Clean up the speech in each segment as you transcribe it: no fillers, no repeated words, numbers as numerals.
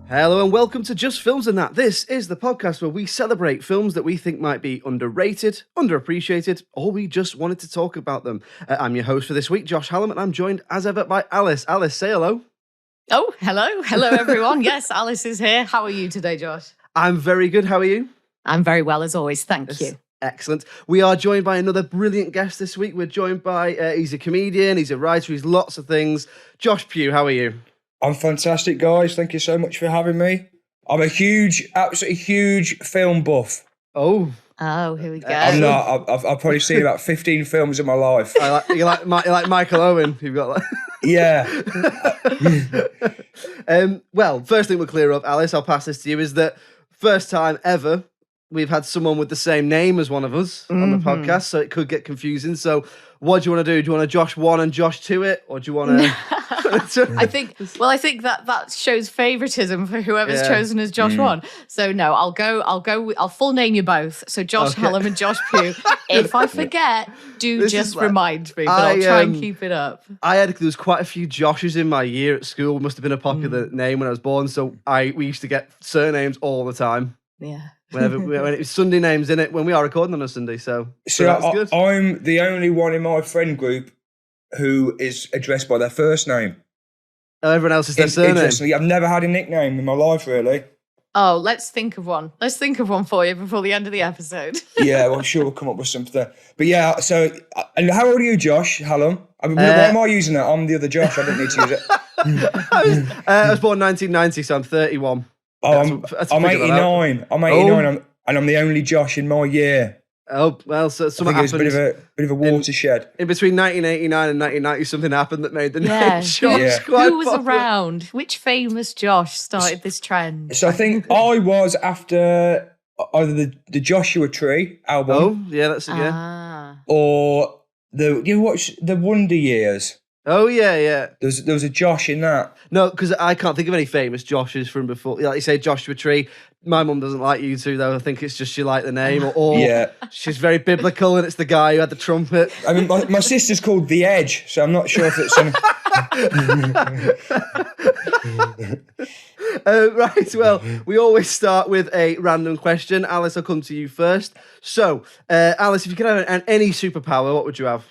Hello and welcome to Just Films and That. This is the podcast where we celebrate films that we think might be underrated, underappreciated, or we just wanted to talk about them. I'm your host for this week, Josh Hallam, and I'm joined as ever by Alice. Alice, say hello. Oh, hello. Hello, everyone. Yes, Alice is here. How are you today, Josh? I'm very good. How are you? I'm very well, as always. Thank you. Excellent. We are joined by another brilliant guest this week. We're joined by, he's a comedian, he's a writer, he's lots of things. Josh Pugh, how are you? I'm fantastic, guys. Thank you so much for having me. I'm a huge, absolutely huge film buff. Oh, here we go. I'm not. I've probably seen about 15 films in my life. you're like Michael Owen. You've got like... Yeah. Well, first thing we'll clear up, Alice, I'll pass this to you, is that first time ever we've had someone with the same name as one of us on the podcast, so it could get confusing. So what do you want to do? Do you want to Josh 1 and Josh 2 it? Or do you want to... I think that shows favoritism for whoever's chosen as Josh 1. So no, I'll full name you both. So Josh Hallam and Josh Pugh. If I forget, just remind me, but I'll try and keep it up. There was quite a few Joshes in my year at school. It must have been a popular name when I was born. So we used to get surnames all the time. Yeah. When it was Sunday names in it, when we are recording on a Sunday. So that's good. I'm the only one in my friend group who is addressed by their first name. Oh, everyone else is their surname. Interestingly, I've never had a nickname in my life, really. Oh, let's think of one. Let's think of one for you before the end of the episode. Yeah, well, I'm sure we'll come up with something. But yeah, so, and how old are you, Josh Hallam? I mean, why am I using that? I'm the other Josh. I don't need to use it. I was born 1990, so I'm 31. Oh, I'm 89. I'm 89, and I'm the only Josh in my year. Oh, well, so something happened. It was a bit of a watershed. In between 1989 and 1990, something happened that made the name Josh quite Who was popular. around? Which famous Josh started this trend? So I think I was after either the Joshua Tree album. Oh, yeah, that's it, yeah. Or you watch the Wonder Years. Oh, yeah. There was a Josh in that. No, because I can't think of any famous Joshes from before. Like you say, Joshua Tree. My mum doesn't like you two, though. I think it's just she liked the name. Or she's very biblical and it's the guy who had the trumpet. I mean, my sister's called The Edge, so I'm not sure if it's... Right, well, we always start with a random question. Alice, I'll come to you first. So, Alice, if you could have any superpower, what would you have?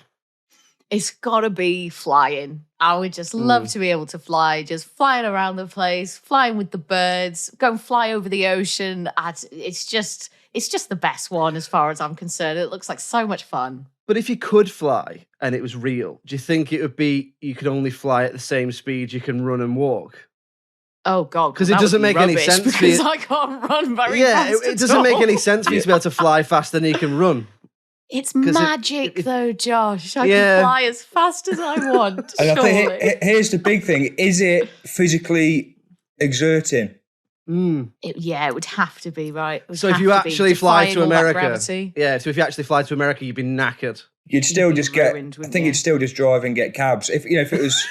It's got to be flying. I would just love to be able to fly, just flying around the place, flying with the birds, go and fly over the ocean. It's just the best one as far as I'm concerned. It looks like so much fun. But if you could fly and it was real, do you think it would be you could only fly at the same speed you can run and walk? Oh, God. Because it doesn't make any sense for you. Because I can't run very fast. Yeah, it doesn't make any sense for you to be able to fly faster than you can run. It's magic, though, Josh. I can fly as fast as I want. And I think here's the big thing: is it physically exerting? It would have to be, right. So if you actually fly to America, so if you actually fly to America, you'd be knackered. You'd still just get. I think you'd still just drive and get cabs. If it was,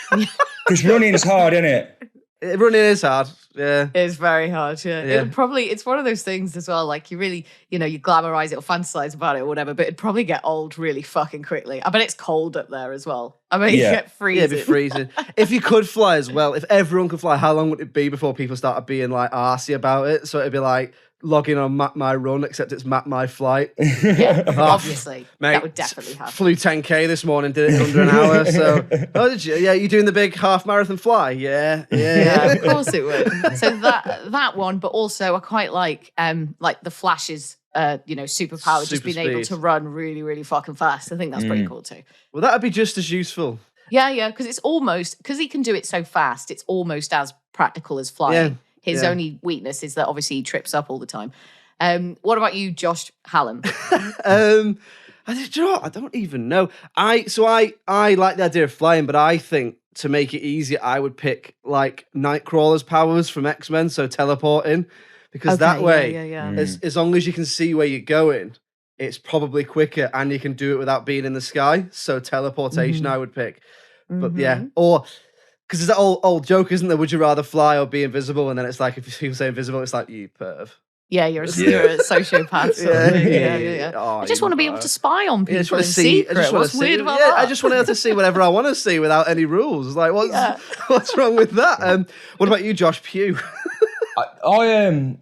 because running is hard, isn't it? Running is hard. Yeah, it's very hard. Yeah. It's one of those things as well. Like you really, you glamorize it or fantasize about it or whatever, but it'd probably get old really fucking quickly. I bet it's cold up there as well. I mean, you get freezing. Yeah, it'd be freezing. If you could fly as well, if everyone could fly, how long would it be before people started being like arsey about it? So it'd be like logging on Map My Run, except it's Map My Flight. Yeah, obviously. Mate, that would definitely happen. Flew 10K this morning, did it in under an hour. So, did you? Yeah, you doing the big half marathon fly? Yeah. Of course it would. So that one, but also I quite like the Flash's superpower, just being able to run really, really fucking fast. I think that's pretty cool too. Well, that'd be just as useful. Yeah, because he can do it so fast, it's almost as practical as flying. Yeah. His only weakness is that obviously he trips up all the time. What about you, Josh Hallam? I don't even know. I like the idea of flying, but I think to make it easier, I would pick like Nightcrawler's powers from X-Men, so teleporting, because that way, as long as you can see where you're going, it's probably quicker and you can do it without being in the sky. So teleportation, I would pick. But or because there's that old joke, isn't there? Would you rather fly or be invisible? And then it's like, if people say invisible, it's like, you perv. Yeah, you're a sociopath. Yeah. Oh, I just want to be able to spy on people in secret. What's weird about that? I just want to be able to see whatever I want to see without any rules. Like, what's wrong with that? What about you, Josh Pugh? You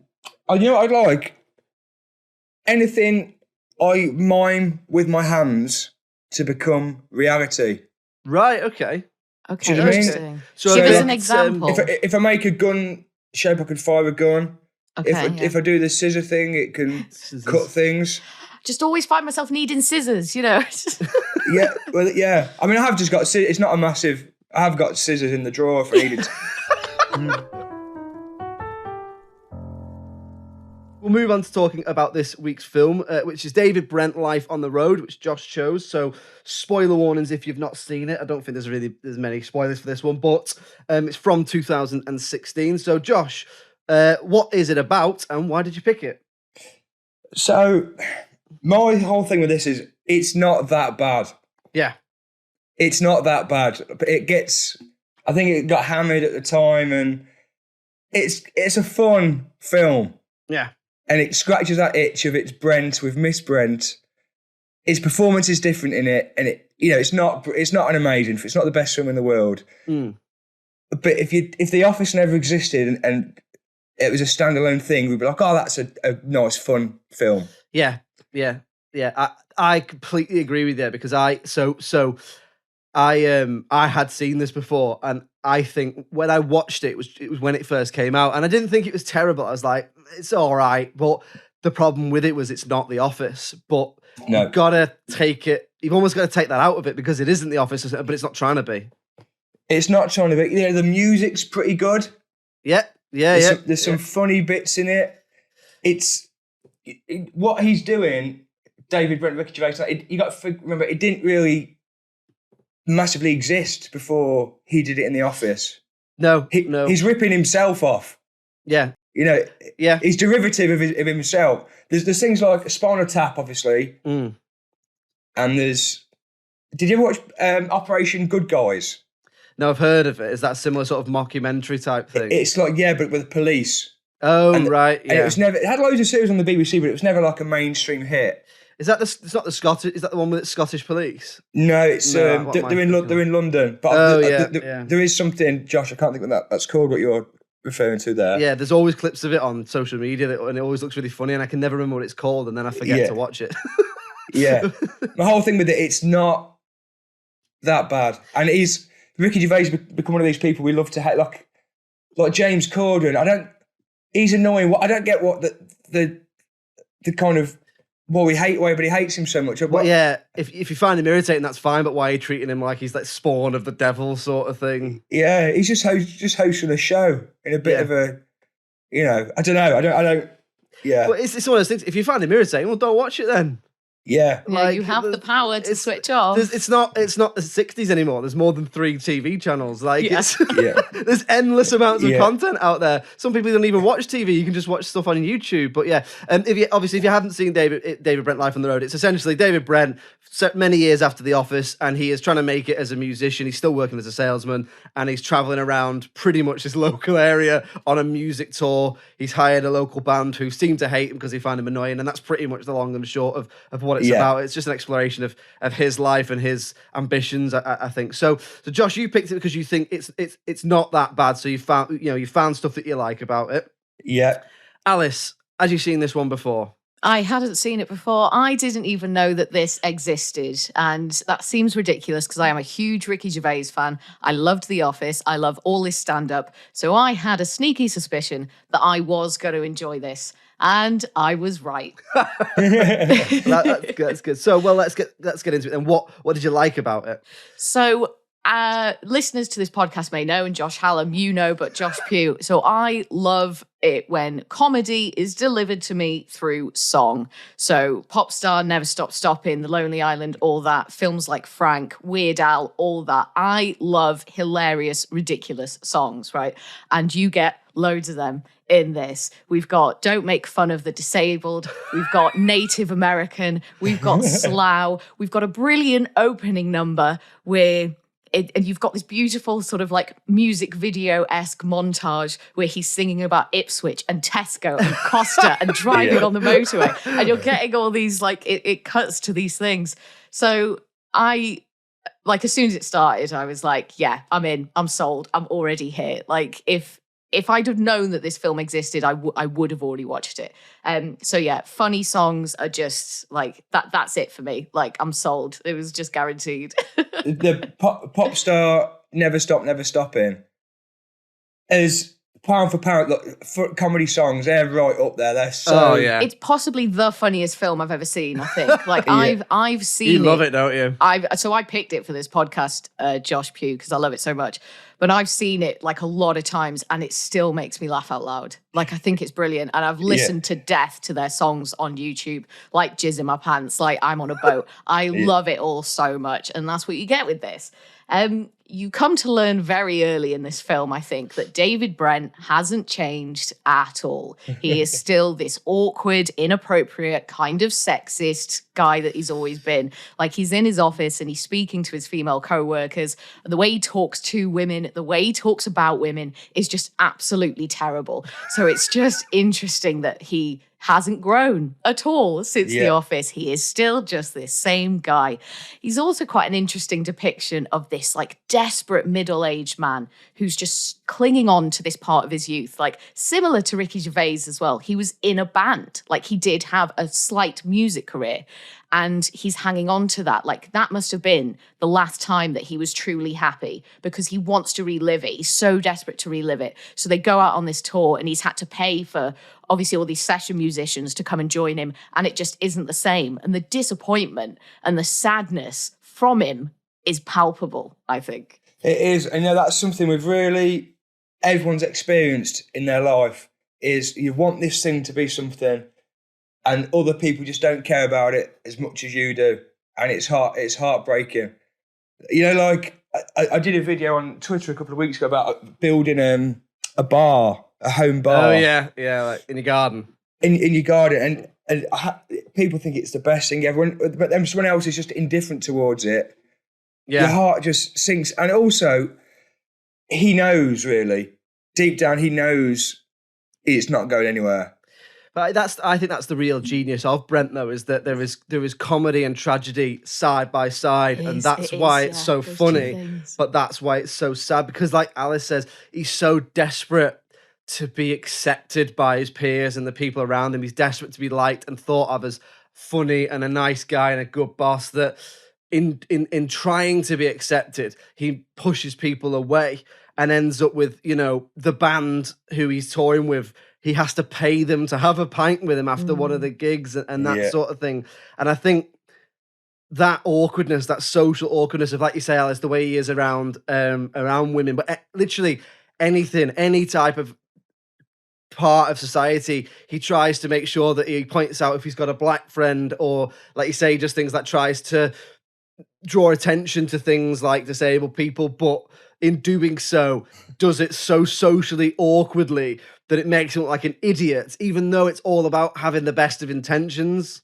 know what I'd like? Anything I mime with my hands to become reality. Right, okay. Okay, Do you know what I mean? interesting. So Give a us bit, an example. If I make a gun shape, I can fire a gun. Okay, If I do the scissor thing, it can Scissors. cut things. just always find myself needing scissors, you know. Yeah, well, yeah. I mean, I have just got scissors. It's not a massive. I have got scissors in the drawer if I needed to. We'll move on to talking about this week's film, which is David Brent, Life on the Road, which Josh chose. So, spoiler warnings if you've not seen it. I don't think there's many spoilers for this one, but it's from 2016. So, Josh, what is it about, and why did you pick it? So, my whole thing with this is it's not that bad. Yeah, It's not that bad. But it gets. I think it got hammered at the time, and it's a fun film. yeah, And it scratches that itch of it's Brent with Miss Brent. His performance is different in it, and it's not an amazing. It's not the best film in the world. Mm. But if The Office never existed and it was a standalone thing, we'd be like, oh, that's a nice, fun film. yeah. I completely agree with you because I had seen this before, and I think when I watched it, it was when it first came out, and I didn't think it was terrible. I was like, it's all right, but the problem with it was it's not The Office. But No. you've got to take it. You've almost got to take that out of it because it isn't The Office, but it's not trying to be. It's not trying to be. The music's pretty good. Yeah. There's some funny bits in it. What he's doing, David Brent, Ricky Gervais. You got to remember, it didn't really massively exist before he did it in The Office. No. He's ripping himself off. Yeah. Yeah. He's derivative of himself. There's things like Spinal Tap, obviously, Mm. and there's. Did you ever watch Operation Good Guys? No, I've heard of it. Is that a similar sort of mockumentary type thing? It's like but with police. Oh, right. And Yeah. it had loads of series on the BBC, but it was never like a mainstream hit. Is that it's not the Scottish? Is that the one with Scottish police? No, it's No, what am I they're in London. But yeah. there is something, Josh. I can't think what that's called. What you're referring to there? Yeah, there's always clips of it on social media, and it always looks really funny, and I can never remember what it's called, and then I forget to watch it. Yeah, my whole thing with it's not that bad, and Ricky Gervais become one of these people we love to hate, like James Corden. He's annoying. I don't get what the kind of. Well, everybody hates him so much. Well, yeah, if you find him irritating, that's fine. But why are you treating him like he's like spawn of the devil sort of thing? Yeah, he's just hosting a show in a bit of a, I don't know. I don't. Yeah. But it's one of those things. If you find him irritating, well, don't watch it then. Yeah. Like, you have the power to switch off. It's not the 60s anymore. There's more than 3 TV channels. Like, Yeah. there's endless amounts of content out there. Some people don't even watch TV. You can just watch stuff on YouTube. But yeah, if you haven't seen David Brent, Life on the Road, it's essentially David Brent many years after The Office, and he is trying to make it as a musician. He's still working as a salesman, and he's traveling around pretty much his local area on a music tour. He's hired a local band who seem to hate him because they find him annoying, and that's pretty much the long and short of what it's about. It's just an exploration of his life and his ambitions, I think. So Josh, you picked it because you think it's not that bad. So you found stuff that you like about it. Yeah. Alice, had you seen this one before? I hadn't seen it before. I didn't even know that this existed. And that seems ridiculous because I am a huge Ricky Gervais fan. I loved The Office. I love all his stand-up. So I had a sneaky suspicion that I was going to enjoy this. And I was right. That's good. So, well, let's get into it. And what did you like about it? So, listeners to this podcast may know, and Josh Hallam, you know, but Josh Pugh. So I love it when comedy is delivered to me through song. So Popstar, Never Stop Stopping, The Lonely Island, all that. Films like Frank, Weird Al, all that. I love hilarious, ridiculous songs, right? And you get loads of them in this. We've got Don't Make Fun of the Disabled. We've got Native American. We've got Slough. We've got a brilliant opening number where and you've got this beautiful sort of like music video-esque montage where he's singing about Ipswich and Tesco and Costa and driving on the motorway. And you're getting all these, like, it cuts to these things. So as soon as it started, I was like, yeah, I'm in, I'm sold, I'm already here. Like, if if I'd have known that this film existed, I would have already watched it. So yeah, funny songs are just like that. That's it for me. Like, I'm sold. It was just guaranteed. The pop star Never Stop, Never Stopping is pound for pound, look, for comedy songs, they're right up there. They're so... Oh, yeah. It's possibly the funniest film I've ever seen, I think. Like, I've seen it. You love it, don't you? So I picked it for this podcast, Josh Pugh, because I love it so much. But I've seen it like a lot of times and it still makes me laugh out loud. Like, I think it's brilliant. And I've listened to death to their songs on YouTube, like Jizz in My Pants, like I'm on a boat. I love it all so much. And that's what you get with this. You come to learn very early in this film, I think, that David Brent hasn't changed at all. He is still this awkward, inappropriate, kind of sexist guy that he's always been. Like, he's in his office and he's speaking to his female co-workers. The way he talks to women, the way he talks about women is just absolutely terrible. So it's just interesting that he hasn't grown at all since The Office. He is still just this same guy. He's also quite an interesting depiction of this like desperate middle-aged man who's just clinging on to this part of his youth, like similar to Ricky Gervais as well. He was in a band, like he did have a slight music career. And he's hanging on to that. Like, that must have been the last time that he was truly happy because he wants to relive it. He's so desperate to relive it. So they go out on this tour and he's had to pay for, obviously, all these session musicians to come and join him. And it just isn't the same. And the disappointment and the sadness from him is palpable, I think. It is. And that's something everyone's experienced in their life, is you want this thing to be something and other people just don't care about it as much as you do. And it's heartbreaking. Like I did a video on Twitter a couple of weeks ago about building a bar, a home bar. Oh, yeah, like in your garden. In your garden. And people think it's the best thing ever. But then someone else is just indifferent towards it. Yeah. Your heart just sinks. And also, he knows, really, deep down, he knows it's not going anywhere. But I think that's the real genius of Brent, though, is that there is comedy and tragedy side by side, and that's why it's so funny. But that's why it's so sad, because, like Alice says, he's so desperate to be accepted by his peers and the people around him. He's desperate to be liked and thought of as funny and a nice guy and a good boss. That in trying to be accepted, he pushes people away and ends up with the band who he's touring with. He has to pay them to have a pint with him after one of the gigs and that sort of thing. And I think that awkwardness, that social awkwardness of, like you say, Alice, the way he is around women, but literally anything, any type of part of society, he tries to make sure that he points out if he's got a black friend, or, like you say, just things that tries to draw attention to things like disabled people, but in doing so, does it so socially awkwardly that it makes him look like an idiot, even though it's all about having the best of intentions.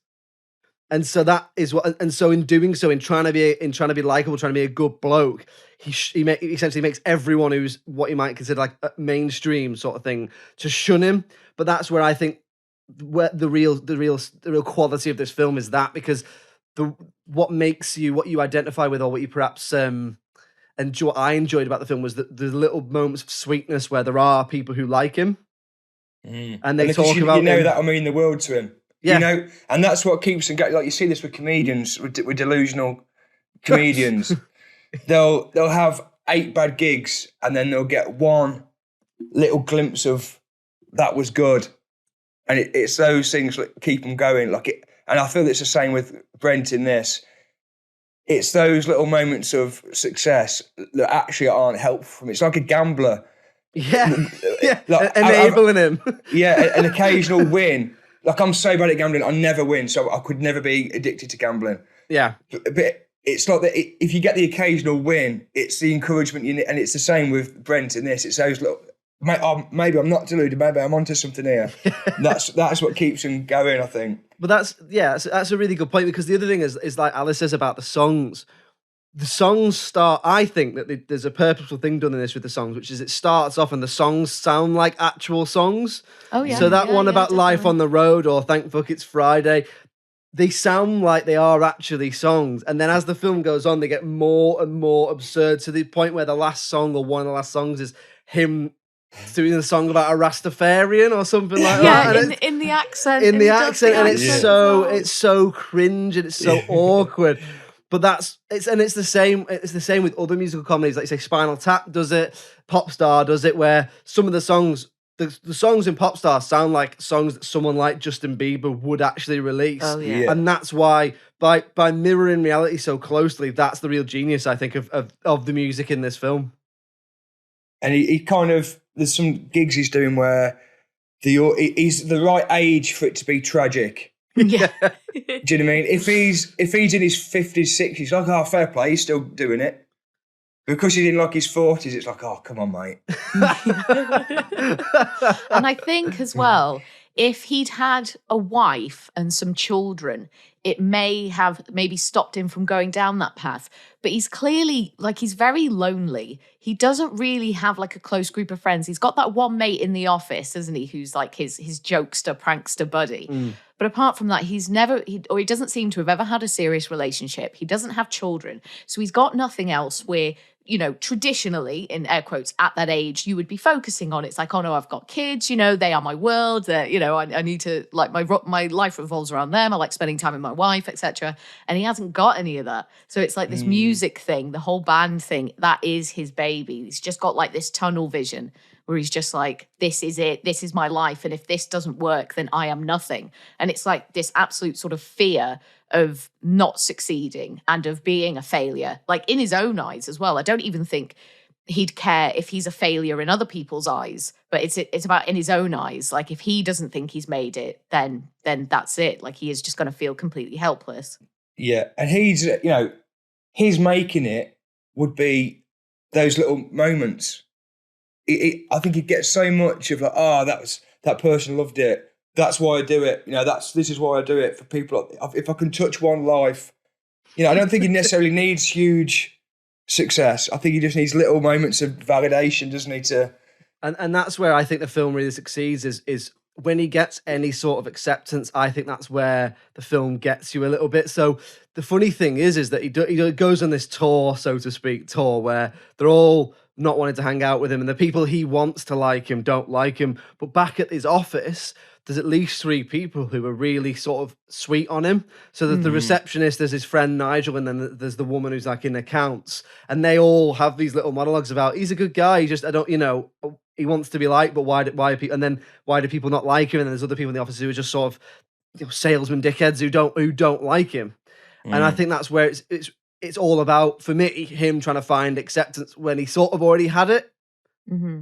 And so that is what. And so in doing so, in trying to be likable, trying to be a good bloke, he essentially makes everyone who's what you might consider like a mainstream sort of thing to shun him. But that's where I think where the real quality of this film is, that because what you identify with, or what you perhaps and what I enjoyed about the film was that the little moments of sweetness where there are people who like him, and they talk about him. That'll mean the world to him. Yeah. And that's what keeps them going. Like, you see this with comedians, with delusional comedians. They'll have 8 bad gigs, and then they'll get one little glimpse of that was good, and it's those things that keep them going. And I feel it's the same with Brent in this. It's those little moments of success that actually aren't helpful. It's like a gambler. Yeah, enabling him. Yeah, an occasional win. Like, I'm so bad at gambling, I never win, so I could never be addicted to gambling. Yeah. But it's like that. If you get the occasional win, it's the encouragement you need, and it's the same with Brent in this. It's those little, maybe I'm not deluded, maybe I'm onto something here. That's what keeps him going, I think. But that's a really good point, because the other thing is like Alice says about the songs. The songs start, I think that there's a purposeful thing done in this with the songs, which is it starts off and the songs sound like actual songs. Oh, yeah. So that one about definitely. Life on the Road, or Thank Fuck It's Friday, they sound like they are actually songs. And then as the film goes on, they get more and more absurd, to the point where the last song, or one of the last songs, is him doing a song about a Rastafarian or something like that. Yeah, And in the accent. in the he does accent, and it's accent as so well. it's so cringe and it's so awkward. But it's the same. It's the same with other musical comedies, like say Spinal Tap does it, Popstar does it, where some of the songs, the songs in Popstar sound like songs that someone like Justin Bieber would actually release. Oh, yeah. Yeah. And that's why by mirroring reality so closely, that's the real genius, I think, of the music in this film. And he kind of, there's some gigs he's doing where he's the right age for it to be tragic. Yeah. Do you know what I mean? If he's in his 50s, 60s, like, oh, fair play, he's still doing it. Because he's in like his 40s, it's like, oh, come on, mate. And I think as well, if he'd had a wife and some children, it may have maybe stopped him from going down that path. But he's clearly, like, he's very lonely. He doesn't really have like a close group of friends. He's got that one mate in the office, isn't he, who's like his jokester, prankster buddy. But apart from that, he doesn't seem to have ever had a serious relationship. He doesn't have children. So he's got nothing else where, you know, traditionally, in air quotes, at that age, you would be focusing on. It's like, oh no, I've got kids, you know, they are my world. You know, I need to, like, my life revolves around them. I like spending time with my wife, etc. And he hasn't got any of that. So it's like this music thing, the whole band thing, that is his baby. He's just got like this tunnel vision where he's just like, this is it, this is my life. And if this doesn't work, then I am nothing. And it's like this absolute sort of fear of not succeeding and of being a failure, like in his own eyes as well. I don't even think he'd care if he's a failure in other people's eyes, but it's about in his own eyes. Like if he doesn't think he's made it, then that's it. Like he is just going to feel completely helpless. Yeah, and he's, you know, his making it would be those little moments. I think he'd get so much of like, oh, that person loved it. That's why I do it. You know, this is why I do it for people. If I can touch one life, you know, I don't think he necessarily needs huge success. I think he just needs little moments of validation, doesn't he? And that's where I think the film really succeeds is when he gets any sort of acceptance. I think that's where the film gets you a little bit. So the funny thing is that he goes on this tour, so to speak, where they're all not wanting to hang out with him, and the people he wants to like him don't like him. But back at his office, there's at least 3 people who are really sort of sweet on him. So that the receptionist, there's his friend Nigel, and then there's the woman who's like in accounts, and they all have these little monologues about, he's a good guy, he wants to be liked, but why are people, and then why do people not like him? And then there's other people in the office who are just sort of, you know, salesman dickheads who don't like him. And I think that's where it's all about, for me, him trying to find acceptance when he sort of already had it. Mm-hmm.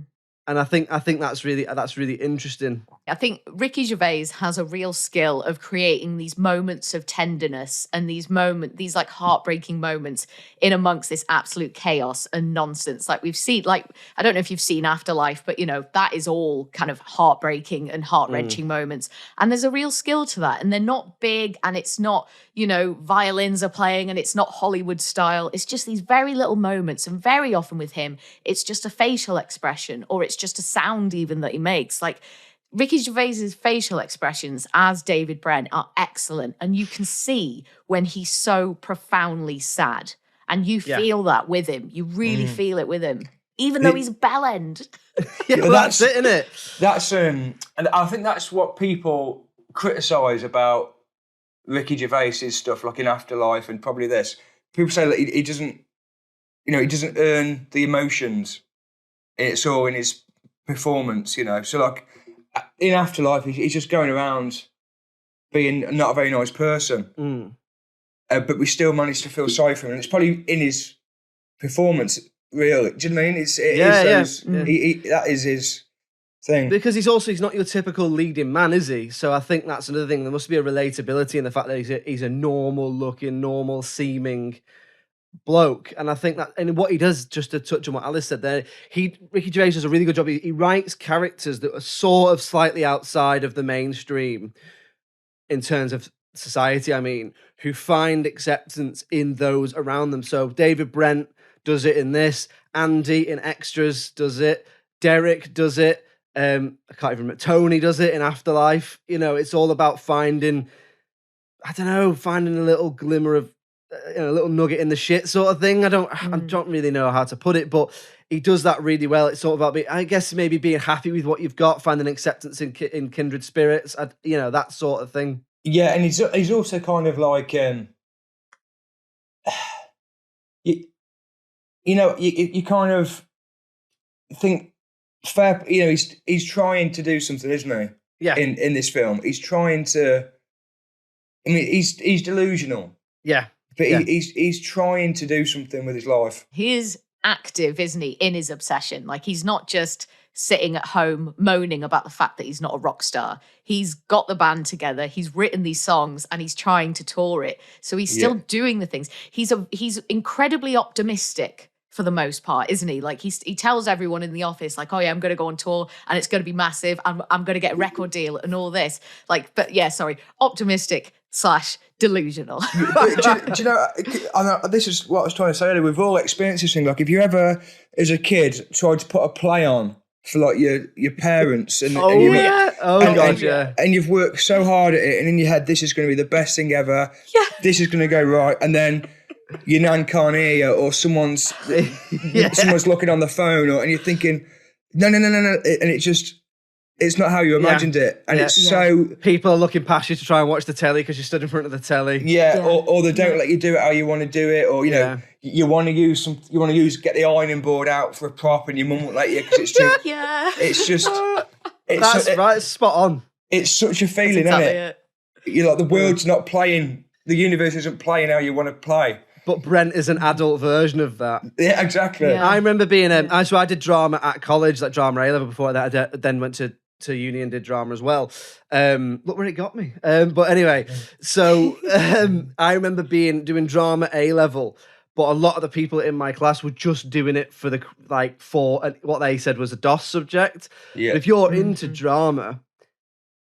And I think that's really interesting. I think Ricky Gervais has a real skill of creating these moments of tenderness and these like heartbreaking moments in amongst this absolute chaos and nonsense. Like we've seen, like, I don't know if you've seen Afterlife, but you know, that is all kind of heartbreaking and heart-wrenching moments. And there's a real skill to that. And they're not big, and it's not, you know, violins are playing, and it's not Hollywood style. It's just these very little moments. And very often with him, it's just a facial expression, or it's just a sound even that he makes. Like Ricky Gervais's facial expressions as David Brent are excellent, and you can see when he's so profoundly sad, and you feel that with him. You really feel it with him, even though he's bellend. Yeah, well, that's it, isn't it? That's and I think that's what people criticise about Ricky Gervais's stuff, like in Afterlife and probably this. People say that he doesn't, you know, he doesn't earn the emotions. It's all in his performance, you know. So like in Afterlife, he's just going around being not a very nice person, but we still managed to feel sorry for him, and it's probably in his performance. Really, do you know what I mean? That is his thing. Because he's not your typical leading man, is he? So I think that's another thing. There must be a relatability in the fact that he's a normal looking, normal seeming bloke. And I think that, and what he does, just to touch on what Alice said there, Ricky Gervais does a really good job. He writes characters that are sort of slightly outside of the mainstream in terms of society, I mean, who find acceptance in those around them. So David Brent does it in this, Andy in Extras does it, Derek does it, I can't even remember, Tony does it in Afterlife. You know, it's all about finding a little glimmer of, a little nugget in the shit sort of thing. I don't really know how to put it, but he does that really well. It's sort of about, I guess, maybe being happy with what you've got, finding acceptance in kindred spirits, that sort of thing. Yeah, and he's also kind of like, you kind of think fair. He's trying to do something, isn't he? Yeah. In this film, he's trying to. I mean, he's delusional. Yeah. But he's trying to do something with his life. He is active, isn't he, in his obsession? Like, he's not just sitting at home moaning about the fact that he's not a rock star. He's got the band together, he's written these songs, and he's trying to tour it. So he's still doing the things. He's incredibly optimistic for the most part, isn't he? Like, he tells everyone in the office, like, oh yeah, I'm going to go on tour and it's going to be massive. I'm going to get a record deal and all this. Like, but yeah, sorry, optimistic / delusional. do you know, I know, this is what I was trying to say earlier. We've all experienced this thing. Like, if you ever, as a kid, tried to put a play on for like your parents, and and you've worked so hard at it, and in your head, this is going to be the best thing ever. Yeah, this is going to go right, and then your nan can't hear you, or someone's looking on the phone, and you're thinking, no, and it's not how you imagined it, and so people are looking past you to try and watch the telly because you stood in front of the telly. Or they don't let you do it how you want to do it, or you want to get the ironing board out for a prop, and your mum won't let you because it's too. It's just. It's spot on. It's such a feeling, isn't it? You're like, the world's not playing. The universe isn't playing how you want to play. But Brent is an adult version of that. Yeah, exactly. Yeah. I remember being so I did drama at college, like drama A level. Before that, I then went to uni and did drama as well. Look where it got me. But anyway, so I remember doing drama A level, but a lot of the people in my class were just doing it for what they said was a DOS subject. Yeah. But if you're into drama,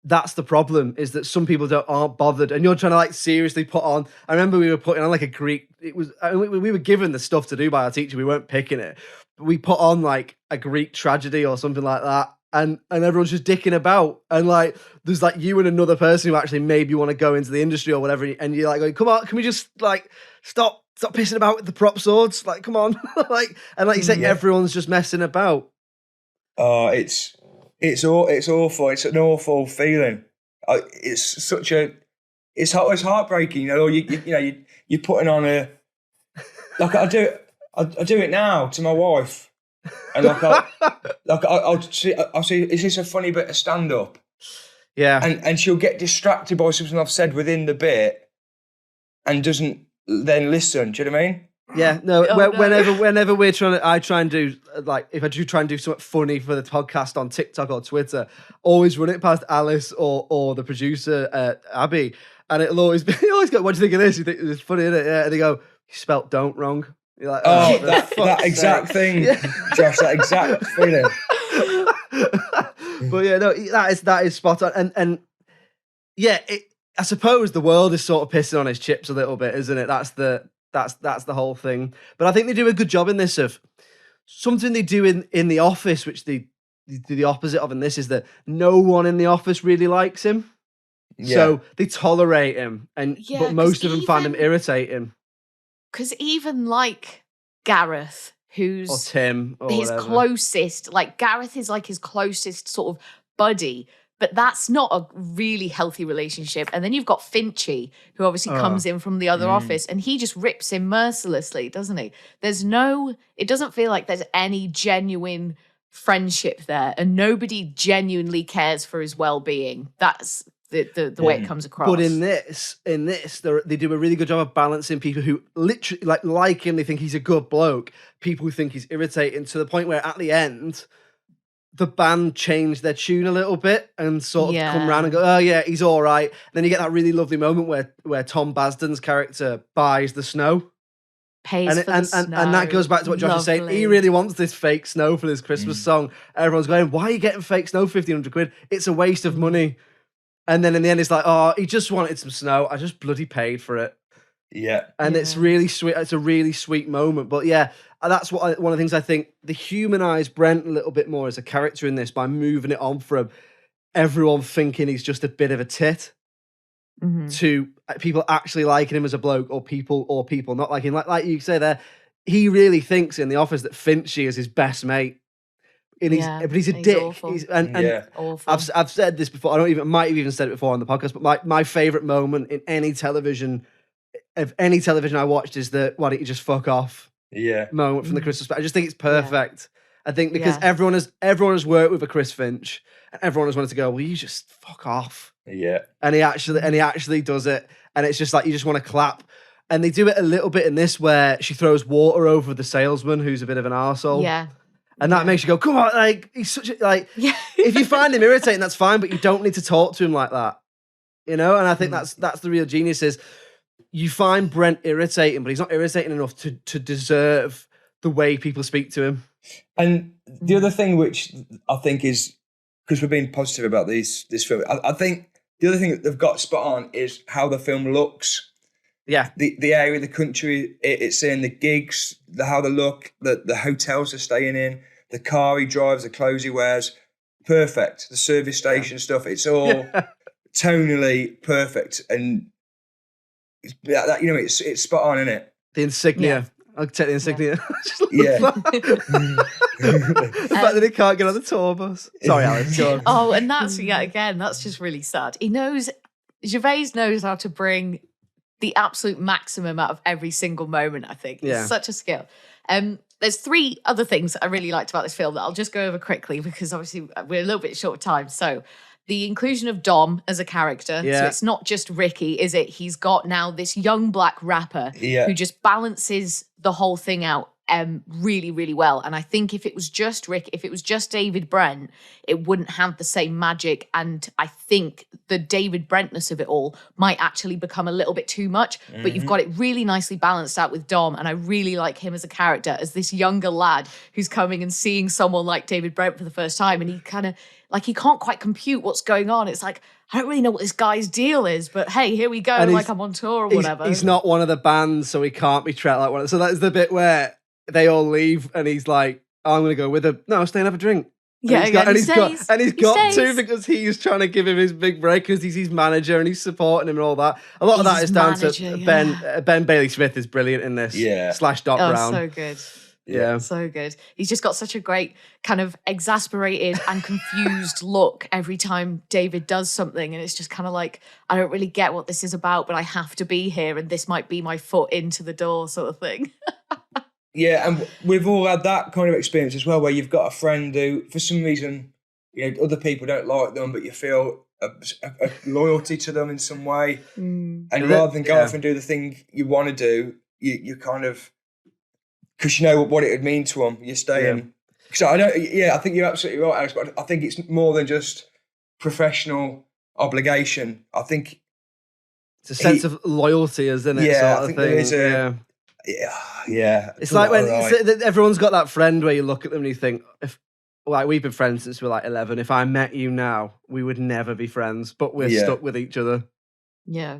that's the problem, is that some people aren't bothered, and you're trying to like seriously put on. I remember we were putting on like a Greek. We were given the stuff to do by our teacher. We weren't picking it. But we put on like a Greek tragedy or something like that, and everyone's just dicking about, and like there's like you and another person who actually maybe want to go into the industry or whatever, and you're like going, come on, can we just like stop pissing about with the prop swords? Like, come on, like you say, everyone's just messing about. Oh, it's awful. It's an awful feeling. It's heartbreaking. You're putting on a, like I do it now to my wife, and I'll say, is this a funny bit of stand up? Yeah, and she'll get distracted by something I've said within the bit, and doesn't then listen. Do you know what I mean? Yeah, no. Whenever we're I try and do like, if I do try and do something funny for the podcast on TikTok or Twitter, always run it past Alice or the producer Abby, and it'll always be, what do you think of this? You think it's funny, isn't it? Yeah, and they go, you spelt don't wrong. You're like, oh, that exact thing, Josh. That exact feeling. But yeah, no, that is spot on, and yeah, I suppose the world is sort of pissing on his chips a little bit, isn't it? That's the whole thing. But I think they do a good job in this of something they do in The Office, which they do the opposite of in this, is that no one in the office really likes him. Yeah. So they tolerate him, but most of them find him irritating. Because even like Gareth, who's or Tim, or his whatever. closest, like Gareth is like his closest sort of buddy. But that's not a really healthy relationship. And then you've got Finchy, who obviously comes in from the other office, and he just rips him mercilessly, doesn't he? It doesn't feel like there's any genuine friendship there, and nobody genuinely cares for his well-being. That's the way it comes across. But in this, they do a really good job of balancing people who literally like him, they think he's a good bloke, people who think he's irritating, to the point where at the end, the band changed their tune a little bit and sort of come around and go, oh yeah, he's all right. And then you get that really lovely moment where Tom Basden's character buys the snow. Pays for the snow. And that goes back to what Josh is saying. He really wants this fake snow for this Christmas song. Everyone's going, why are you getting fake snow, 1,500 quid? It's a waste of money. And then in the end, it's like, oh, he just wanted some snow. I just bloody paid for it. Yeah. And it's really sweet. It's a really sweet moment. But yeah, that's one of the things I think they humanise Brent a little bit more as a character in this by moving it on from everyone thinking he's just a bit of a tit to people actually liking him as a bloke, or people not liking him. Like you say there, he really thinks in the office that Finchy is his best mate. And but he's a he's dick. awful. And Awful. I've said this before. I might have even said it before on the podcast. But my favorite moment in any television I watched is the "why don't you just fuck off" moment from the Christmas special. I just think it's perfect. I think because everyone has worked with a Chris Finch, and everyone has wanted to go, "Will you just fuck off?" Yeah. And he actually does it, and it's just like you just want to clap. And they do it a little bit in this where she throws water over the salesman who's a bit of an arsehole. Yeah. And that makes you go, come on, like, he's such a, like, if you find him irritating, that's fine, but you don't need to talk to him like that, you know? And I think that's the real genius is you find Brent irritating, but he's not irritating enough to deserve the way people speak to him. And the other thing which I think is, because we're being positive about this film, I think the other thing that they've got spot on is how the film looks. Yeah. The area, the country it's in, the gigs, how they look, the hotels they're staying in, the car he drives, the clothes he wears, perfect. The service station stuff, it's all tonally perfect. And it's spot on, isn't it? The insignia. I'll take the insignia. Yeah. The fact that he can't get on the tour bus. Sorry, Alex. Go on. Oh, and that's that's just really sad. Gervais knows how to bring the absolute maximum out of every single moment, I think. It's such a skill. There's 3 other things I really liked about this film that I'll just go over quickly because obviously we're a little bit short of time. So the inclusion of Dom as a character. So it's not just Ricky, is it? He's got now this young black rapper who just balances the whole thing out really, really well. And I think if it was just Rick, if it was just David Brent, it wouldn't have the same magic. And I think the David Brentness of it all might actually become a little bit too much. But you've got it really nicely balanced out with Dom. And I really like him as a character, as this younger lad who's coming and seeing someone like David Brent for the first time. And he kind of, like, he can't quite compute what's going on. It's like, I don't really know what this guy's deal is, but hey, here we go. And like I'm on tour or whatever. He's not one of the bands, so he can't be treated like one. So that's the bit where they all leave, and he's like, oh, "I'm going to go with them." No, stay and have a drink. And he's got to because he's trying to give him his big break because he's his manager and he's supporting him and all that. A lot of that is down to Ben Bailey Smith is brilliant in this. / Doc Brown. So good. Yeah. So good. He's just got such a great kind of exasperated and confused look every time David does something. And it's just kind of like, I don't really get what this is about, but I have to be here and this might be my foot into the door sort of thing. Yeah, and we've all had that kind of experience as well, where you've got a friend who, for some reason, other people don't like them, but you feel a loyalty to them in some way. And rather than go off and do the thing you want to do, you kind of, because you know what it would mean to them, you're staying. So I think you're absolutely right, Alex, but I think it's more than just professional obligation. I think it's a sense of loyalty, isn't it? Yeah, sort I think of thing. there is Yeah. It's like when everyone's got that friend where you look at them and you think, we've been friends since we were like 11. If I met you now, we would never be friends, but we're stuck with each other. Yeah,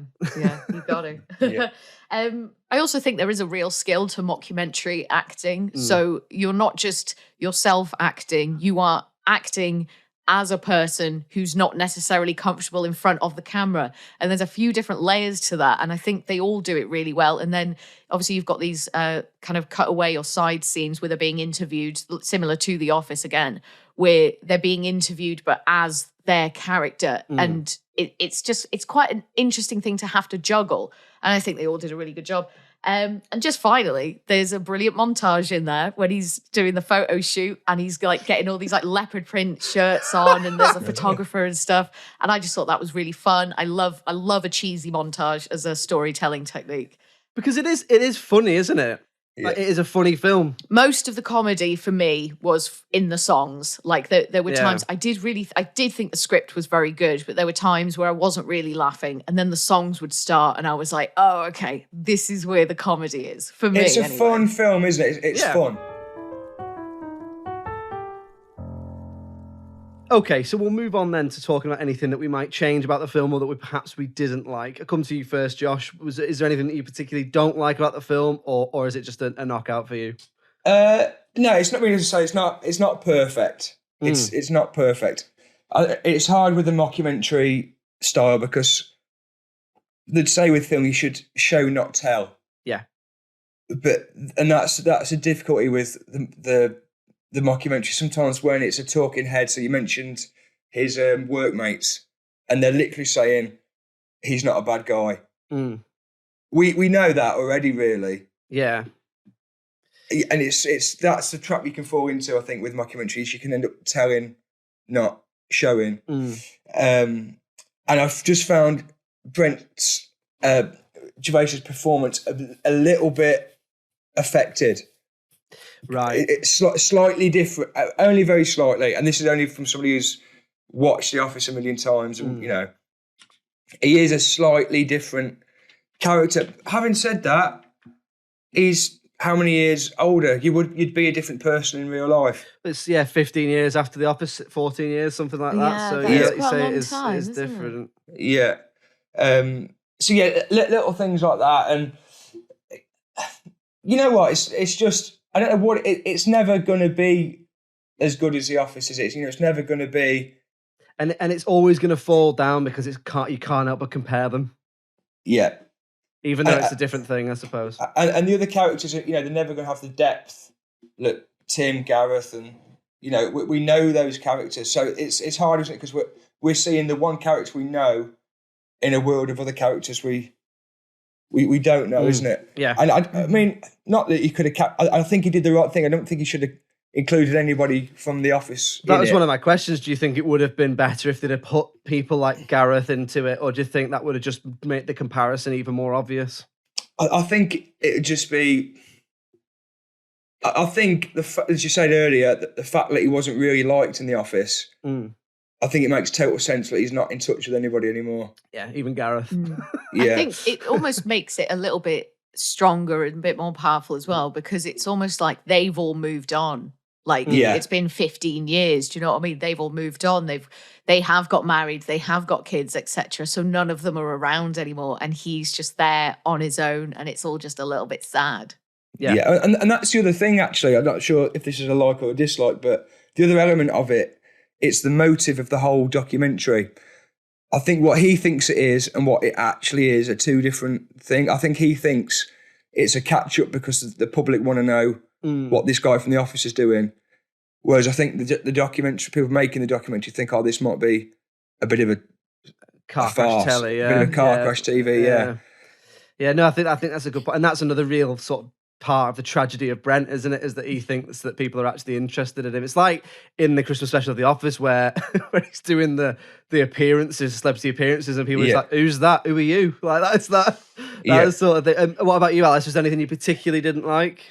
you got to. I also think there is a real skill to mockumentary acting. So you're not just yourself acting, you are acting as a person who's not necessarily comfortable in front of the camera. And there's a few different layers to that. And I think they all do it really well. And then obviously you've got these kind of cutaway or side scenes where they're being interviewed, similar to The Office again, where they're being interviewed, but as their character. And it's quite an interesting thing to have to juggle. And I think they all did a really good job. And just finally, there's a brilliant montage in there when he's doing the photo shoot and he's like getting all these like leopard print shirts on and there's a photographer and stuff. And I just thought that was really fun. I love a cheesy montage as a storytelling technique. Because it is funny, isn't it? Yeah. Like, it is a funny film. Most of the comedy for me was in the songs. Like there were times I did think the script was very good, but there were times where I wasn't really laughing, and then the songs would start, and I was like, "Oh, okay, this is where the comedy is for me." It's a fun film, isn't it? It's fun. Okay, so we'll move on then to talking about anything that we might change about the film or that we didn't like. I'll come to you first, Josh. Is there anything that you particularly don't like about the film, or is it just a knockout for you? No, it's not really to say it's not perfect. It's not perfect. It's hard with the mockumentary style because they'd say with film you should show not tell. Yeah. and that's a difficulty with the mockumentary. Sometimes when it's a talking head, so you mentioned his workmates, and they're literally saying he's not a bad guy. Mm. We know that already, really. Yeah. And that's the trap you can fall into, I think, with mockumentaries. You can end up telling, not showing. And I've just found Brent's Gervais's performance a little bit affected. Right. It's slightly different, only very slightly. And this is only from somebody who's watched The Office a million times. And, you know, he is a slightly different character. Having said that, he's how many years older? You'd be a different person in real life. It's 15 years after The Office, 14 years, something like that. Yeah, So that yeah, is like you quite a say, long it's time, isn't it? different. Yeah. So yeah, little things like that, and you know what? It's just I don't know what it's never going to be as good as The Office as it is. You know, it's never going to be, and it's always going to fall down because you can't help but compare them. Yeah. Even though it's a different thing, I suppose. And the other characters, you know, they're never going to have the depth. Look, Tim, Gareth, and you know, we know those characters, so it's hard, isn't it? Because we're seeing the one character we know in a world of other characters we don't know, isn't it? Yeah. And I mean, not that he could have. I think he did the right thing. I don't think he should have included anybody from The Office. That was one of my questions. Do you think it would have been better if they'd have put people like Gareth into it, or do you think that would have just made the comparison even more obvious? I think it would just be. I think as you said earlier, the fact that he wasn't really liked in The Office. I think it makes total sense that he's not in touch with anybody anymore. Yeah, even Gareth. Yeah. I think it almost makes it a little bit stronger and a bit more powerful as well, because it's almost like they've all moved on. Like it's been 15 years. Do you know what I mean? They've all moved on. They have got married. They have got kids, etc. So none of them are around anymore, and he's just there on his own, and it's all just a little bit sad. Yeah, and that's the other thing. Actually, I'm not sure if this is a like or a dislike, but the other element of it, it's the motive of the whole documentary. I think what he thinks it is and what it actually is are two different things. I think he thinks it's a catch up because the public want to know what this guy from The Office is doing. Whereas I think the documentary, people making the documentary think, oh, this might be a bit of a car crash telly, a bit of a car crash TV, Yeah, no, I think that's a good point. And that's another real sort of part of the tragedy of Brent, isn't it? Is that he thinks that people are actually interested in him. It's like in the Christmas special of The Office where he's doing the appearances, celebrity appearances, and people are like, who's that? Who are you? Like that's that sort of thing. And what about you, Alice? Was there anything you particularly didn't like?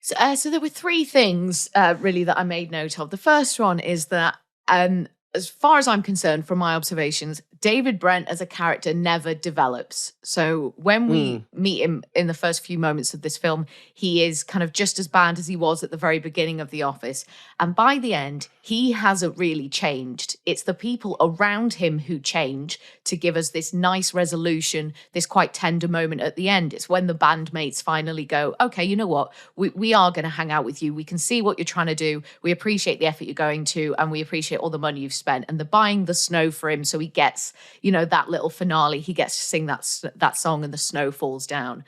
So there were three things really that I made note of. The first one is that as far as I'm concerned, from my observations, David Brent as a character never develops. So when we meet him in the first few moments of this film, he is kind of just as bad as he was at the very beginning of The Office. And by the end, he hasn't really changed. It's the people around him who change to give us this nice resolution, this quite tender moment at the end. It's when the bandmates finally go, okay, you know what? We are going to hang out with you. We can see what you're trying to do. We appreciate the effort you're going to, and we appreciate all the money you've spent. And they're buying the snow for him, so he gets, you know, that little finale. He gets to sing that song and the snow falls down.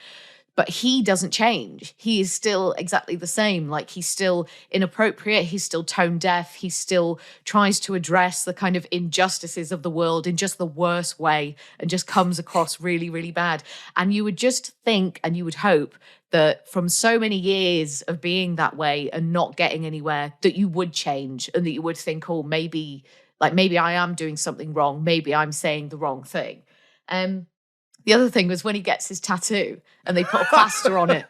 But he doesn't change. He is still exactly the same. Like, he's still inappropriate. He's still tone deaf. He still tries to address the kind of injustices of the world in just the worst way and just comes across really, really bad. And you would just think and you would hope that from so many years of being that way and not getting anywhere, that you would change and that you would think, oh, maybe I am doing something wrong. Maybe I'm saying the wrong thing. The other thing was when he gets his tattoo and they put a plaster on it.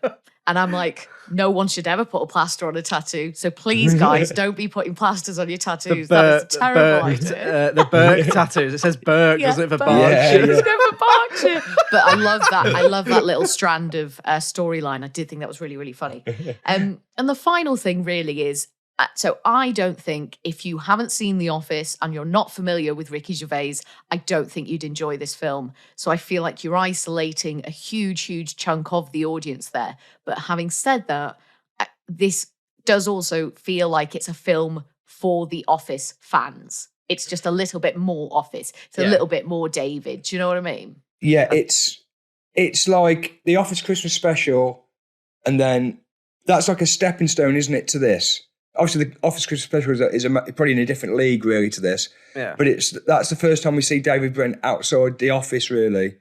And I'm like, no one should ever put a plaster on a tattoo. So please, guys, don't be putting plasters on your tattoos. That is a terrible idea. The Burke tattoos. It says Burke, doesn't it, for Berkshire. Berkshire? Let's go for Berkshire. But I love that. I love that little strand of storyline. I did think that was really, really funny. And the final thing really is, so I don't think if you haven't seen The Office and you're not familiar with Ricky Gervais, I don't think you'd enjoy this film. So I feel like you're isolating a huge, huge chunk of the audience there. But having said that, this does also feel like it's a film for The Office fans. It's just a little bit more Office. It's a little bit more David. Do you know what I mean? Yeah, it's like The Office Christmas special and then that's like a stepping stone, isn't it, to this? Obviously, the Office Christmas Special is probably in a different league, really, to this. Yeah. But that's the first time we see David Brent outside the office, really.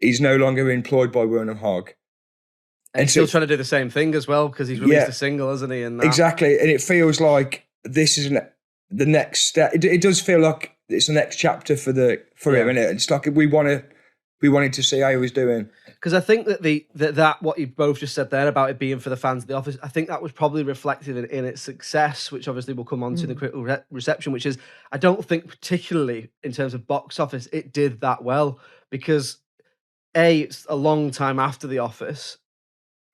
He's no longer employed by Werner Hogg. And he's still trying to do the same thing as well, because he's released a single, hasn't he? And exactly. And it feels like this is the next step. It does feel like it's the next chapter for him, isn't it? It's like we wanted to see how he was doing. Because I think that what you both just said there about it being for the fans of The Office, I think that was probably reflected in its success, which obviously will come on to the critical reception, which is, I don't think particularly in terms of box office, it did that well, because A, it's a long time after The Office,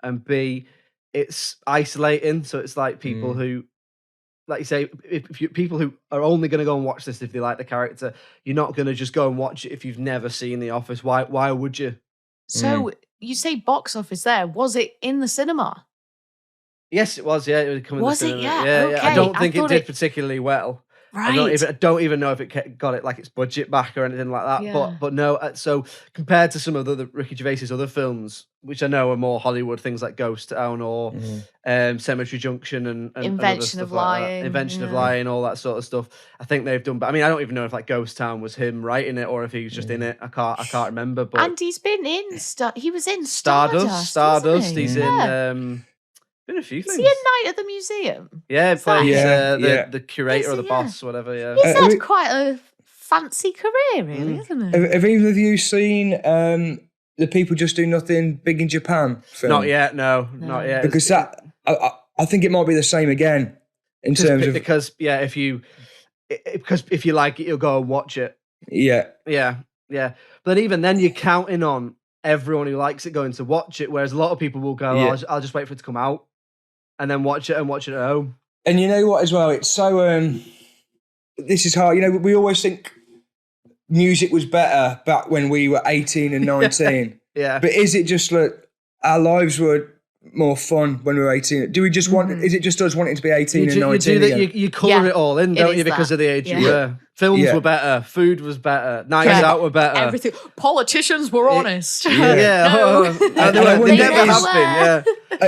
and B, it's isolating. So it's like people who, like you say, if you people who are only going to go and watch this if they like the character, you're not going to just go and watch it if you've never seen The Office. Why would you? So you say box office there. Was it in the cinema? Yes, it was. Yeah, it would come in the Was it? cinema. Yeah, Yeah. okay. I don't think I it thought did particularly well. Right. I don't even know if it got it like its budget back or anything like that. Yeah. But no. So compared to some of the Ricky Gervais's other films, which I know are more Hollywood, things like Ghost Town or Cemetery Junction and Invention of Lying, Invention of Lying, all that sort of stuff. I think they've done. But I mean, I don't even know if like Ghost Town was him writing it or if he was just in it. I can't remember. But and he's been in he was in Stardust. Wasn't he? He's in. Been a few things. Is he in Night at the Museum? Yeah, Is that- plays the curator or the Yeah. boss, whatever. Yeah. He's had quite a fancy career, really, hasn't he? Have either of you seen The People Just Do Nothing Big in Japan film? Not yet, no, not yet. Because I think it might be the same again in terms of because if you like it, you'll go and watch it. yeah. But then even then, you're counting on everyone who likes it going to watch it, whereas a lot of people will go, I'll just wait for it to come out and then watch it at home. And you know what as well? It's so this is hard. You know, we always think music was better back when we were 18 and 19. Yeah. But is it just like our lives were more fun when we were 18? Do we just want? Is it just us wanting to be 18 and 19? You colour it all in, don't you? Because of the age you were. Films were better. Food was better. Nights out were better. Everything. Politicians were honest. They No. never have been. Yeah.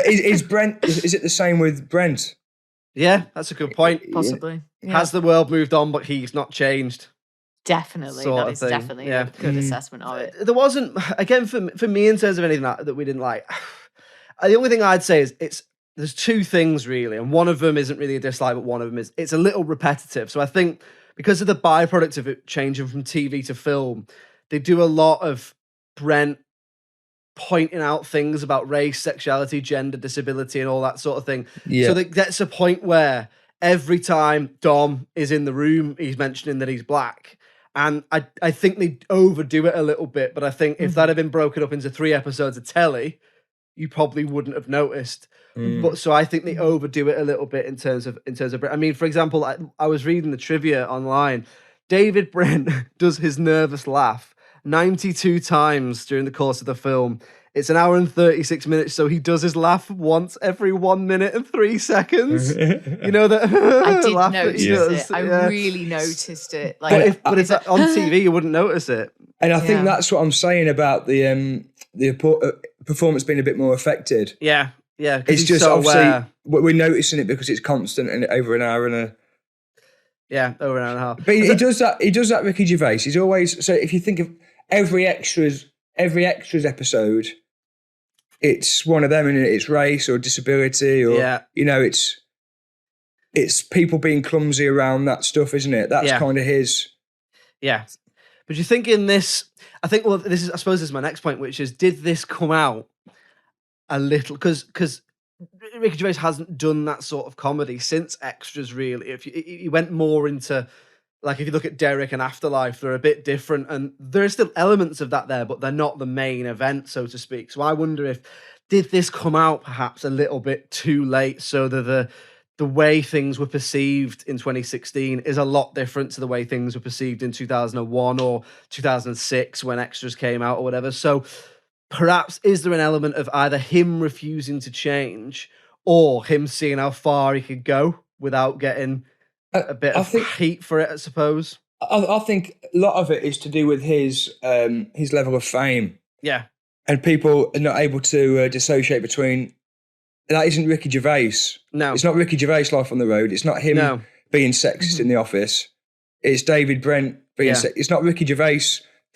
Is Brent? Is it the same with Brent? Yeah, that's a good point. Possibly. Yeah. Has the world moved on, but he's not changed? Definitely. Sort That of is thing. definitely Yeah. a good assessment of it. There wasn't, again, for me, in terms of anything that we didn't like, the only thing I'd say is there's two things really, and one of them isn't really a dislike, but one of them is it's a little repetitive. So I think because of the byproduct of it changing from TV to film, they do a lot of Brent pointing out things about race, sexuality, gender, disability, and all that sort of thing. Yeah. So that gets a point where every time Dom is in the room, he's mentioning that he's black. And I think they overdo it a little bit, but I think if that had been broken up into 3 episodes of telly, you probably wouldn't have noticed. But so I think they overdo it a little bit in terms of. I mean, for example, I was reading the trivia online. David Brent does his nervous laugh 92 times during the course of the film. It's an hour and 36 minutes, so he does his laugh once every 1 minute and 3 seconds. You know that I did laugh that he notice does. it. I Yeah. really noticed it. Like, But if on TV, you wouldn't notice it. And I think Yeah. that's what I'm saying about the performance being a bit more affected. Yeah. It's just so obviously we're noticing it because it's constant and over an hour and a. over an hour and a half. But he does that. He does that. Ricky Gervais. He's always so. If you think of every extras episode, it's one of them, and it's race or disability, or you know, it's people being clumsy around that stuff, isn't it? That's kind of his. Yeah, but you think in this? I think. Well, I suppose this is my next point, which is, did this come out a little because Ricky Gervais hasn't done that sort of comedy since Extras, really. If he went more into, like, if you look at Derek and Afterlife, they're a bit different, and there are still elements of that there, but they're not the main event, so to speak. So I wonder if did this come out perhaps a little bit too late, so that the way things were perceived in 2016 is a lot different to the way things were perceived in 2001 or 2006 when Extras came out or whatever. So perhaps is there an element of either him refusing to change or him seeing how far he could go without getting a bit of heat for it, I suppose? I think a lot of it is to do with his level of fame. Yeah. And people are not able to dissociate between that isn't Ricky Gervais. No. It's not Ricky Gervais' life on the road. It's not him No. being sexist in the office. It's David Brent being sexist. It's not Ricky Gervais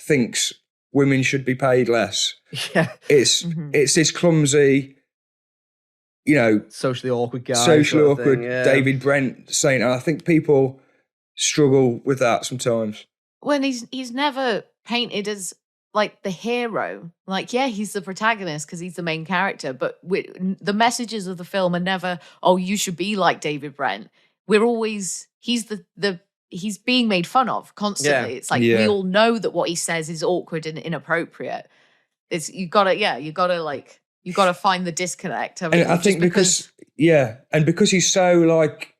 thinks women should be paid less. Yeah. It's this clumsy, socially awkward guy. socially sort of awkward thing, yeah. David Brent saying, and I think people struggle with that sometimes. When he's never painted as like the hero. Like, yeah, he's the protagonist because he's the main character, but the messages of the film are never, oh, you should be like David Brent. We're always, he's he's being made fun of constantly. Yeah. It's like we all know that what he says is awkward and inappropriate. You gotta find the disconnect. And I think because he's so like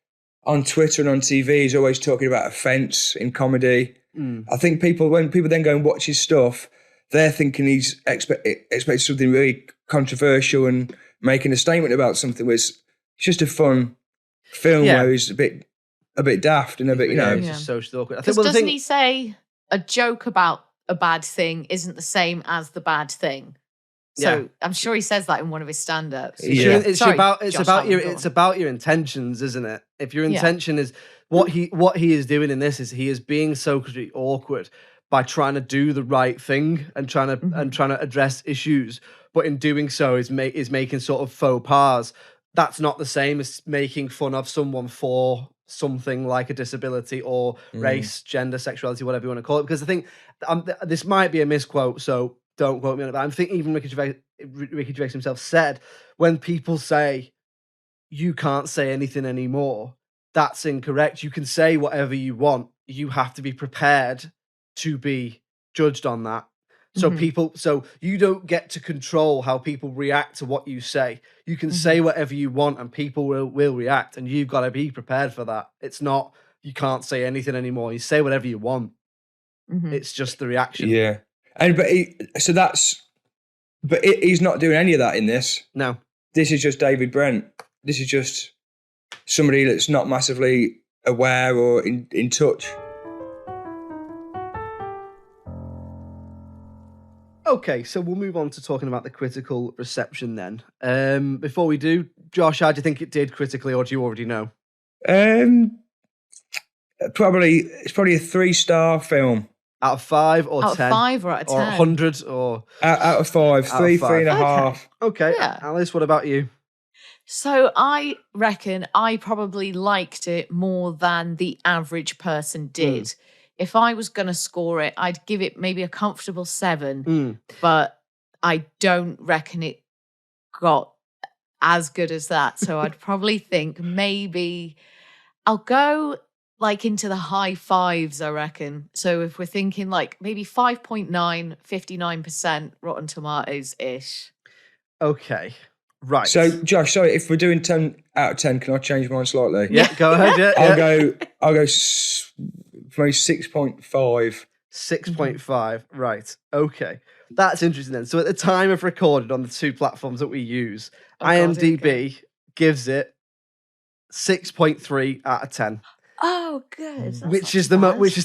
on Twitter and on TV, he's always talking about offence in comedy. I think when people then go and watch his stuff, they're thinking he's expecting something really controversial and making a statement about something. Where it's just a fun film where he's a bit daft and a bit, just socially awkward. I think, Because doesn't he say a joke about a bad thing isn't the same as the bad thing? So I'm sure he says that in one of his stand-ups. It's about your intentions, isn't it? If your intention is what he is doing in this is he is being socially awkward by trying to do the right thing and trying to address issues, but in doing so is making sort of faux pas. That's not the same as making fun of someone for something like a disability or race, gender, sexuality, whatever you want to call it. Because I think this might be a misquote, so don't quote me on it, but I'm thinking even Ricky Gervais himself said, when people say you can't say anything anymore, that's incorrect. You can say whatever you want. You have to be prepared to be judged on that. So you don't get to control how people react to what you say. You can say whatever you want and people will react, and you've got to be prepared for that. It's not, you can't say anything anymore. You say whatever you want. It's just the reaction. Yeah. He's not doing any of that in this. No. This is just David Brent. This is just somebody that's not massively aware or in touch. Okay, so we'll move on to talking about the critical reception then. Before we do, Josh, how do you think it did critically, or do you already know? It's probably a 3-star film. Out of 5 or 10? Out of 5 or out of 10? Or 100 or... Out of 5. 3.5. Okay. Yeah. Alice, what about you? So I reckon I probably liked it more than the average person did. If I was going to score it, I'd give it maybe a comfortable 7, but I don't reckon it got as good as that. So I'd probably think maybe I'll go like into the high 5s, I reckon. So if we're thinking like maybe 5.9, 59% Rotten Tomatoes-ish. Okay. Right. So, Josh, sorry, if we're doing 10 out of 10, can I change mine slightly? Yeah, go ahead. Yeah, I'll go maybe 6.5. 6.5. Right. Okay. That's interesting then. So at the time of recording on the 2 platforms that we use, IMDb gives it 6.3 out of 10. Oh, good. That's Which is the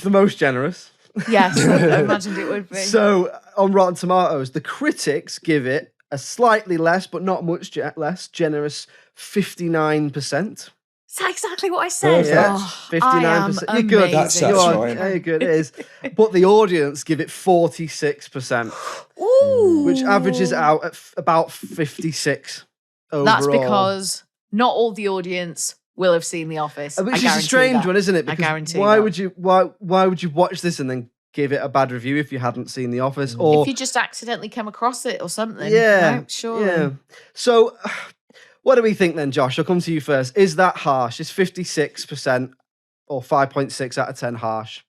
most generous. Yes, I imagined it would be. So on Rotten Tomatoes, the critics give it a slightly less, but not much less, generous 59%. Is that exactly what I said? Yeah, oh, 59%. You're good. That's You're fine. good. It is. But the audience give it 46%, Ooh. which averages out at about 56 overall. That's because not all the audience will have seen The Office. Which is a strange one, isn't it? Because I guarantee why that. would you watch this and then give it a bad review if you hadn't seen The Office? Or if you just accidentally came across it or something. Yeah, right? Sure. Yeah. So, what do we think then, Josh? I'll come to you first. Is that harsh? Is 56% or 5.6 out of 10 harsh?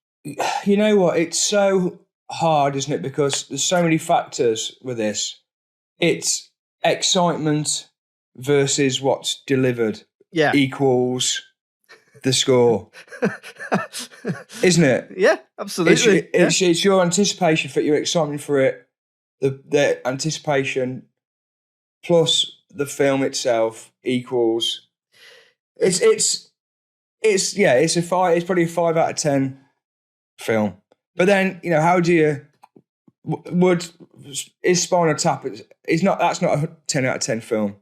You know what? It's so hard, isn't it? Because there's so many factors with this. It's excitement versus what's delivered equals the score, isn't it? Yeah, absolutely. It's your anticipation for it, your excitement for it, the anticipation plus the film itself equals. It's a 5. It's probably a 5 out of 10 film. But then how do you is Spinal Tap? That's not a 10 out of 10 film.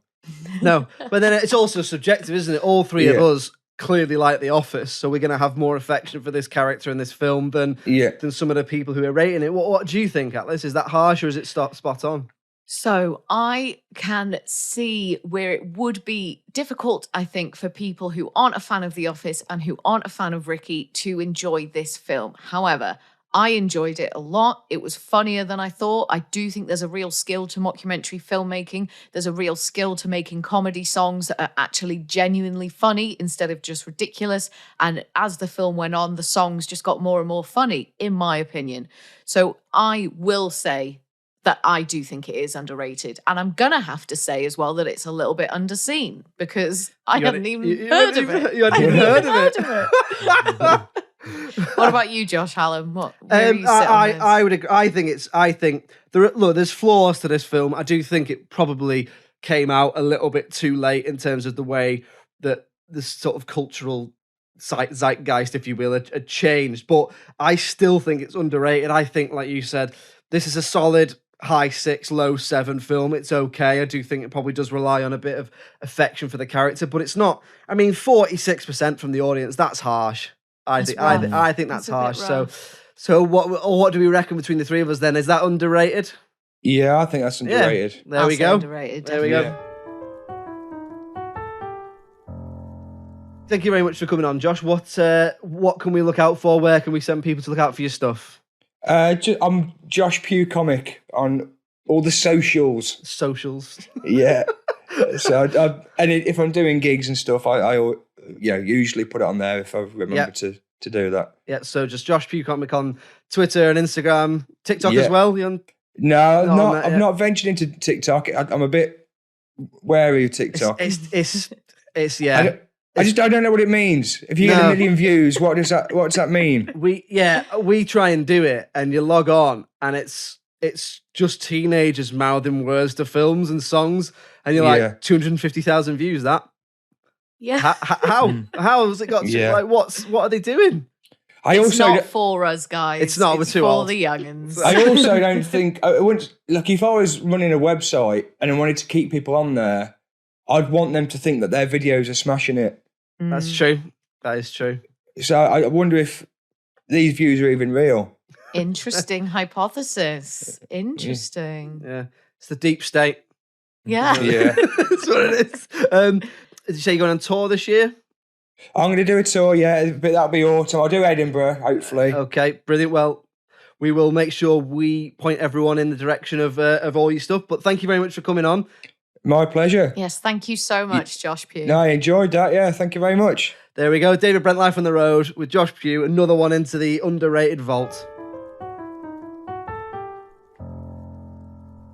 No, but then it's also subjective, isn't it? All three of us clearly like The Office, so we're going to have more affection for this character in this film than some of the people who are rating it. What do you think, Atlas? Is that harsh or is it spot on? So I can see where it would be difficult, I think, for people who aren't a fan of The Office and who aren't a fan of Ricky to enjoy this film. However, I enjoyed it a lot. It was funnier than I thought. I do think there's a real skill to mockumentary filmmaking. There's a real skill to making comedy songs that are actually genuinely funny instead of just ridiculous. And as the film went on, the songs just got more and more funny, in my opinion. So I will say that I do think it is underrated. And I'm going to have to say as well that it's a little bit underseen because I hadn't even heard of it. You hadn't even heard of it. What about you, Josh Hallam? Where you sit on this? I would agree. I think there's flaws to this film. I do think it probably came out a little bit too late in terms of the way that the sort of cultural zeitgeist, if you will, had changed. But I still think it's underrated. I think, like you said, this is a solid high 6, low 7 film. It's okay. I do think it probably does rely on a bit of affection for the character, but it's not. I mean, 46% from the audience, that's harsh. I think that's harsh. So what do we reckon between the three of us then? Is that underrated? Yeah, I think that's underrated. Yeah. There we go. Underrated, there we go. Thank you very much for coming on, Josh. What can we look out for? Where can we send people to look out for your stuff? I'm Josh Pugh Comic on all the socials. Yeah. So and if I'm doing gigs and stuff, I usually put it on there if I remember to do that. Yeah. So just Josh Pugh Comic on Twitter and Instagram, TikTok as well. No, I've not ventured into TikTok. I'm a bit wary of TikTok. It's yeah. I don't know what it means. If you get 1 million views, what does that mean? We try and do it, and you log on, and it's just teenagers mouthing words to films and songs, and you're like 250,000 views. That how has it got to like what are they doing? It's not for us, guys. It's not. We're too old. For the youngins. I also don't think I wouldn't like if I was running a website and I wanted to keep people on there, I'd want them to think that their videos are smashing it. That's true. That is true. So I wonder if these views are even real. Interesting hypothesis. Interesting. Yeah. It's the deep state. Yeah. That's what it is. Did you say you're going on tour this year? I'm going to do a tour, but that'll be autumn. I'll do Edinburgh, hopefully. Okay, brilliant. Well, we will make sure we point everyone in the direction of all your stuff. But thank you very much for coming on. My pleasure. Yes, thank you so much, Josh Pugh. No, I enjoyed that. Yeah, thank you very much. There we go. David Brent live on the road with Josh Pugh. Another one into the underrated vault.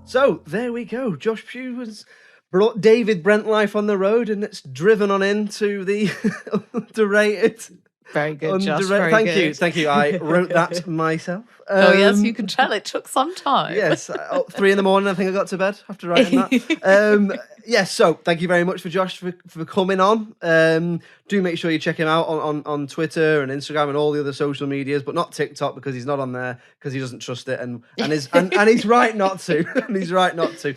So there we go. Josh Pugh has brought David Brent life on the road, and it's driven on into the underrated. Very good, Josh. Very good. Thank you. I wrote that myself. Yes, you can tell it took some time. Yes, 3 a.m. I think I got to bed after writing that. Yes, so thank you very much for Josh for coming on. Do make sure you check him out on Twitter and Instagram and all the other social medias, but not TikTok because he's not on there because he doesn't trust it, and he's right not to. And he's right not to.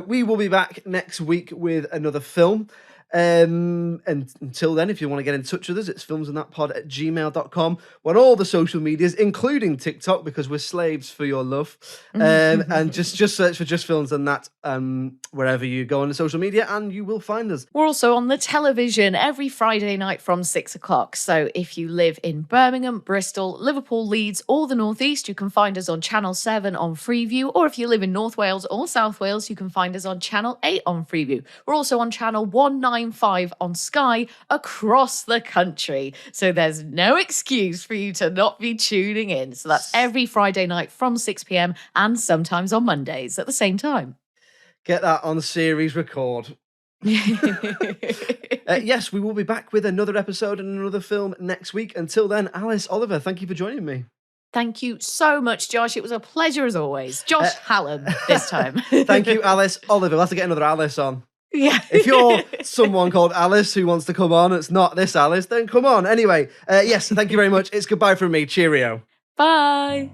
We will be back next week with another film. And until then, if you want to get in touch with us, it's filmsandthatpod@gmail.com. We're on all the social medias, including TikTok, because we're slaves for your love. And just search for Just Films and That wherever you go on the social media, and you will find us. We're also on the television every Friday night from 6 o'clock. So if you live in Birmingham, Bristol, Liverpool, Leeds, or the North East, you can find us on Channel 7 on Freeview. Or if you live in North Wales or South Wales, you can find us on Channel 8 on Freeview. We're also on Channel 195 on Sky across the country. So there's no excuse for you to not be tuning in. So that's every Friday night from 6 p.m. and sometimes on Mondays at the same time. Get that on series record. Yes, we will be back with another episode and another film next week. Until then, Alice, Oliver, thank you for joining me. Thank you so much, Josh. It was a pleasure as always. Josh Hallam this time. Thank you, Alice. Oliver, we'll have to get another Alice on. Yeah. If you're someone called Alice who wants to come on, it's not this Alice, then come on. Anyway, yes, thank you very much. It's goodbye from me. Cheerio. Bye.